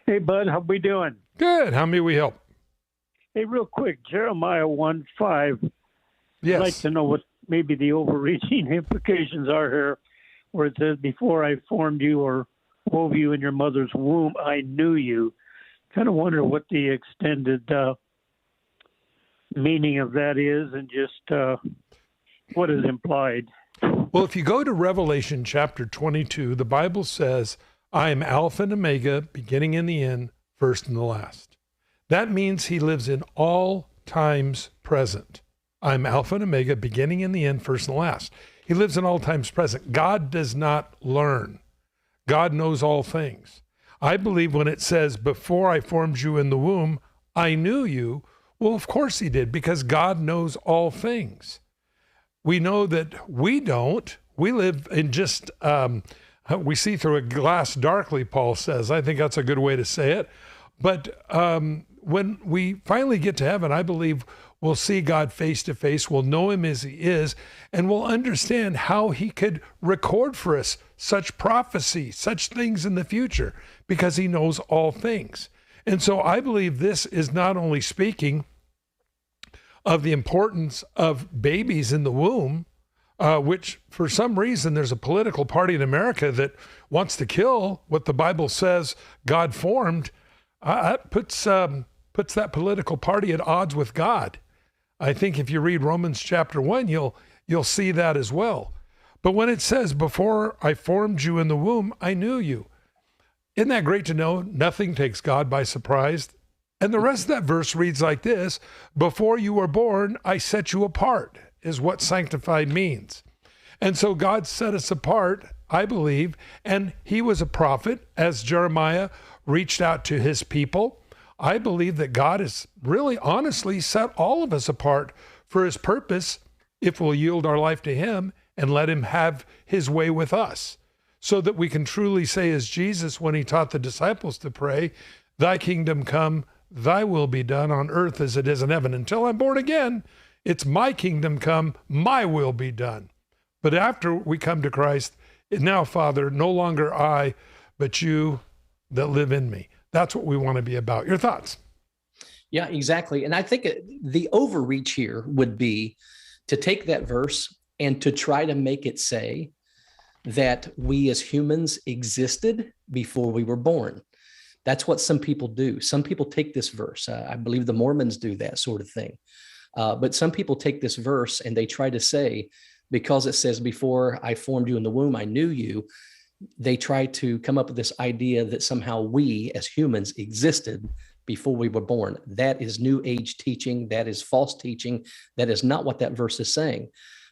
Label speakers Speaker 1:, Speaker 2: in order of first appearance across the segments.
Speaker 1: Hey, bud, how we doing?
Speaker 2: Good. How may we help?
Speaker 1: Hey, real quick, Jeremiah 1:5. I'd like
Speaker 2: Yes.
Speaker 1: to know what maybe the overreaching implications are here, where it says, "Before I formed you or wove you in your mother's womb, I knew you." Kind of wonder what the extended meaning of that is, and just what is implied.
Speaker 2: Well, if you go to Revelation chapter 22, the Bible says, I am Alpha and Omega, beginning and the end, first and the last. That means he lives in all times present. I'm Alpha and Omega, beginning and the end, first and last. He lives in all times present. God does not learn. God knows all things. I believe when it says, before I formed you in the womb, I knew you. Well, of course he did, because God knows all things. We know that we don't. We live in just, we see through a glass darkly, Paul says. I think that's a good way to say it. But when we finally get to heaven, I believe we'll see God face to face. We'll know him as he is, and we'll understand how he could record for us such prophecy, such things in the future, because he knows all things. And so I believe this is not only speaking of the importance of babies in the womb, which for some reason there's a political party in America that wants to kill what the Bible says God formed. That puts that political party at odds with God. I think if you read Romans chapter 1, you'll see that as well. But when it says, before I formed you in the womb, I knew you. Isn't that great to know? Nothing takes God by surprise. And the rest of that verse reads like this: before you were born, I set you apart, is what sanctified means. And so God set us apart, I believe, and he was a prophet as Jeremiah reached out to his people. I believe that God has really honestly set all of us apart for his purpose if we'll yield our life to him and let him have his way with us, so that we can truly say, as Jesus, when he taught the disciples to pray, thy kingdom come, thy will be done on earth as it is in heaven. Until I'm born again, it's my kingdom come, my will be done. But after we come to Christ, now, Father, no longer I, but you that live in me. That's what we want to be about. Your thoughts?
Speaker 3: Yeah, exactly. And I think the overreach here would be to take that verse and to try to make it say that we as humans existed before we were born. That's what some people do. Some people take this verse. I believe the Mormons do that sort of thing. But some people take this verse and they try to say, because it says, before I formed you in the womb, I knew you, they try to come up with this idea that somehow we as humans existed before we were born. That is New Age teaching. That is false teaching. That is not what that verse is saying.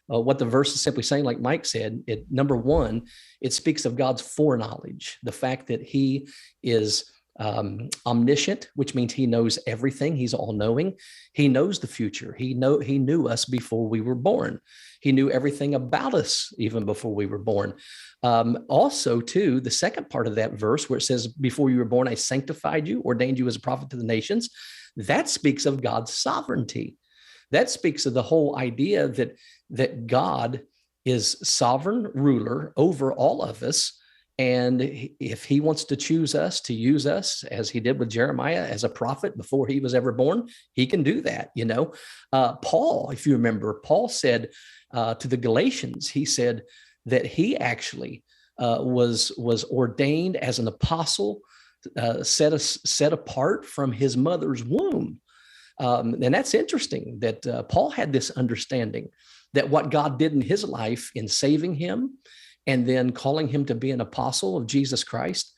Speaker 3: What the verse is simply saying, like Mike said, number one, it speaks of God's foreknowledge, the fact that he is omniscient, which means he knows everything. He's all-knowing. He knows the future. He knew us before we were born. He knew everything about us even before we were born. Also, too, the second part of that verse where it says, before you were born, I sanctified you, ordained you as a prophet to the nations. That speaks of God's sovereignty. That speaks of the whole idea that God is sovereign ruler over all of us. And if he wants to choose us, to use us, as he did with Jeremiah as a prophet before he was ever born, he can do that. Paul, if you remember, Paul said to the Galatians, he said that he actually was ordained as an apostle, set apart from his mother's womb. And that's interesting that Paul had this understanding that what God did in his life in saving him and then calling him to be an apostle of Jesus Christ,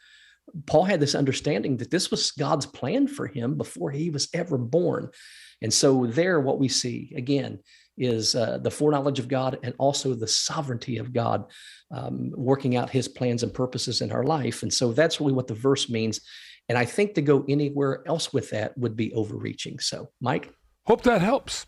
Speaker 3: Paul had this understanding that this was God's plan for him before he was ever born. And so there, what we see, again, is the foreknowledge of God and also the sovereignty of God working out his plans and purposes in our life. And so that's really what the verse means. And I think to go anywhere else with that would be overreaching. So, Mike?
Speaker 2: Hope that helps.